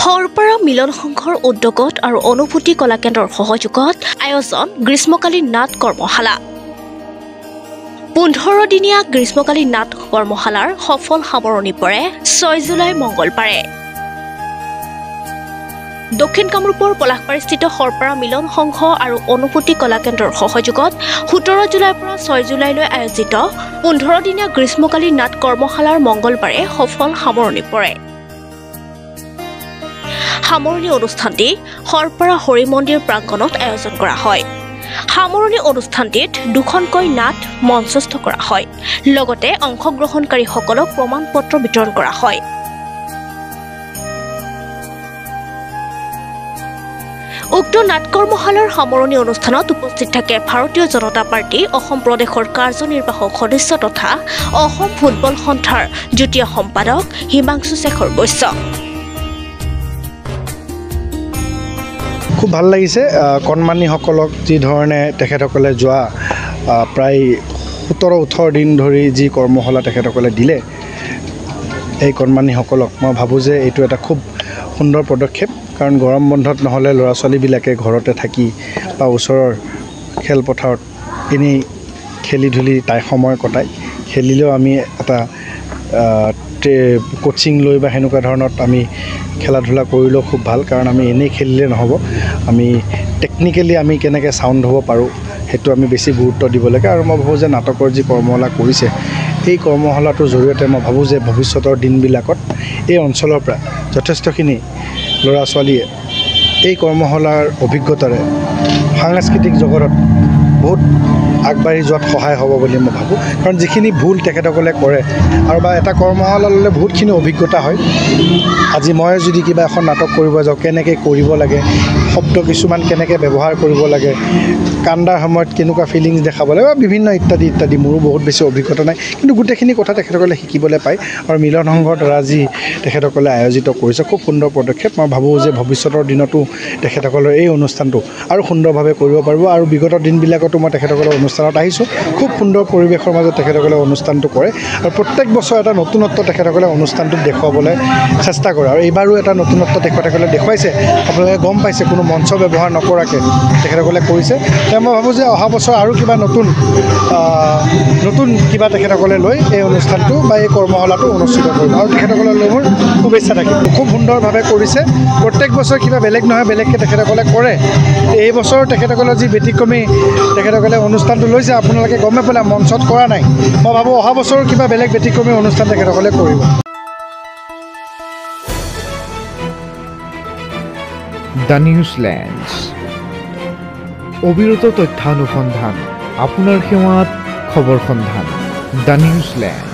হৰপাৰা মিলন সংঘৰ উদ্যোগত আৰু অনুভূতি কলা কেন্দ্ৰৰ সহযোগত আয়োজন গ্ৰীষ্মকালীন নাট কৰ্মশালা 15 দিনীয়া গ্ৰীষ্মকালীন নাট কৰ্মশালাৰ সফল সামৰণি পৰে 6 জুলাই মঙ্গলবাৰে দক্ষিণ কামৰূপৰ পলাশবাৰীস্থিত হৰপাৰা মিলন সংঘ আৰু অনুভূতি কলা কেন্দ্ৰৰ সহযোগত 17 জুলাইৰ পৰা 6 জুলাইলৈ আয়োজিত 15 দিনীয়া গ্ৰীষ্মকালীন নাট কৰ্মশালাৰ মঙ্গলবাৰে সফল সামৰণি পৰে সামৰণি অনুষ্ঠানটি হৰপাৰা হৰি মন্দিৰ প্ৰাংগণত আয়োজন কৰা হয় সামৰণি অনুষ্ঠানটিত দুখনকৈ নাট মঞ্চস্থ কৰা হয় লগতে অংশগ্ৰহণকাৰীসকলক প্ৰমাণপত্ৰ বিতৰণ কৰা হয় উক্ত নাট কৰ্মশালাৰ সামৰণি অনুষ্ঠানত উপস্থিত থাকে ভাৰতীয় জনতা পাৰ্টি অসম প্ৰদেশৰ কাৰ্যনিৰ্বাহক সদস্য তথা অসম ফুটবল সন্থাৰ যুটীয়া সম্পাদক হিমাংশু শেখৰ বৈশ্য খুব ভাল লাগিছে কণমানিসকলক যি ধৰণে তেখেতসকলে যোৱা প্ৰায় 17-18 দিন ধৰি যি কৰ্মশালা তেখেতসকলে দিলে এই কণমানিসকলক মই ভাবোঁ যে এইটো এটা খুব সুন্দৰ পদক্ষেপ কাৰণ গৰম বন্ধত নহ'লে ল'ৰা ছোৱালীবিলাকে ঘৰতে থাকি বা ওচৰৰ খেলপথাৰত এনেই খেলি ধূলি তাই সময় কটাই খেলিলেও আমি এটা কোচিং লৈ বা সেনেকুৱা ধৰণত আমি খেলা ধূলা কৰিলেও খুব ভাল কাৰণ আমি এনেই খেলিলে নহ'ব আমি টেকনিকেলি আমি কেনেকৈ চাউণ্ড হ'ব পাৰোঁ সেইটো আমি বেছি গুৰুত্ব দিব লাগে আৰু মই ভাবোঁ যে নাটকৰ যি কৰ্মশালা কৰিছে এই কৰ্মশালাটোৰ জৰিয়তে মই ভাবোঁ যে ভৱিষ্যতৰ দিনবিলাকত এই অঞ্চলৰ পৰা যথেষ্টখিনি ল'ৰা ছোৱালীয়ে এই কৰ্মশালাৰ অভিজ্ঞতাৰে সাংস্কৃতিক জগতত বহুত আগবাঢ়ি যোৱাত সহায় হ'ব বুলি মই ভাবোঁ কাৰণ যিখিনি ভুল তেখেতসকলে কৰে আৰু বা এটা কৰ্মশালা ল'লে বহুতখিনি অভিজ্ঞতা হয় আজি মই যদি কিবা এখন নাটক কৰিব যাওঁ কেনেকৈ কৰিব লাগে শব্দ কিছুমান কেনেকৈ ব্যৱহাৰ কৰিব লাগে কান্দাৰ সময়ত কেনেকুৱা ফিলিংছ দেখাব লাগে বা বিভিন্ন ইত্যাদি ইত্যাদি মোৰো বহুত বেছি অভিজ্ঞতা নাই কিন্তু গোটেইখিনি কথা তেখেতসকলে শিকিবলৈ পায় আৰু মিলন সংঘৰ দ্বাৰা যি তেখেতসকলে আয়োজিত কৰিছে খুব সুন্দৰ পদক্ষেপ মই ভাবোঁ যে ভৱিষ্যতৰ দিনতো তেখেতসকলৰ এই অনুষ্ঠানটো আৰু সুন্দৰভাৱে কৰিব পাৰিব আৰু বিগত দিনবিলাকতো মই তেখেতসকলৰ অনুষ্ঠানত আহিছোঁ খুব সুন্দৰ পৰিৱেশৰ মাজত তেখেতসকলে অনুষ্ঠানটো কৰে আৰু প্ৰত্যেক বছৰ এটা নতুনত্ব তেখেতসকলে অনুষ্ঠানটোত দেখুৱাবলৈ চেষ্টা কৰে আৰু এইবাৰো এটা নতুনত্ব তেখেতসকলে দেখুৱাইছে আপোনালোকে গম পাইছে কোনো মঞ্চ ব্যৱহাৰ নকৰাকৈ তেখেতসকলে কৰিছে মই ভাবোঁ যে অহা বছৰ আৰু কিবা নতুন কিবা তেখেতসকলে লৈ এই অনুষ্ঠানটো বা এই কৰ্মশালাটো অনুষ্ঠিত কৰিব আৰু তেখেতসকলে লৈ মোৰ শুভেচ্ছা থাকিব খুব সুন্দৰভাৱে কৰিছে প্ৰত্যেক বছৰ কিবা বেলেগ নহয় বেলেগকৈ তেখেতসকলে কৰে এই বছৰ তেখেতসকলৰ যি ব্যতিক্ৰমী তেখেতসকলে অনুষ্ঠানটো লৈছে আপোনালোকে গমে পেলাই মঞ্চত কৰা নাই মই ভাবোঁ অহা বছৰ কিবা বেলেগ ব্যতিক্ৰমী অনুষ্ঠান তেখেতসকলে কৰিব দ্য নিউজলেণ্ডছ অবিৰত তথ্যানুসন্ধান আপোনাৰ সেৱাত খবৰ সন্ধান দ্য নিউজলেণ্ড